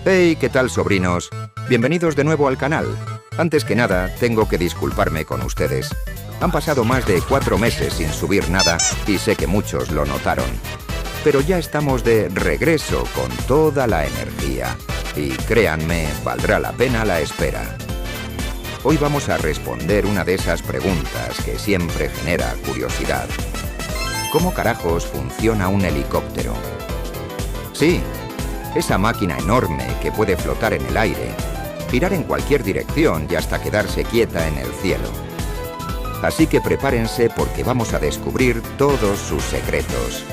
Hey, ¿qué tal, sobrinos? Bienvenidos de nuevo al canal. Antes que nada, tengo que disculparme con ustedes. Han pasado más de 4 meses sin subir nada y sé que muchos lo notaron. Pero ya estamos de regreso con toda la energía. Y créanme, valdrá la pena la espera. Hoy vamos a responder una de esas preguntas que siempre genera curiosidad. ¿Cómo carajos funciona un helicóptero? Sí, esa máquina enorme que puede flotar en el aire, girar en cualquier dirección y hasta quedarse quieta en el cielo. Así que prepárense porque vamos a descubrir todos sus secretos.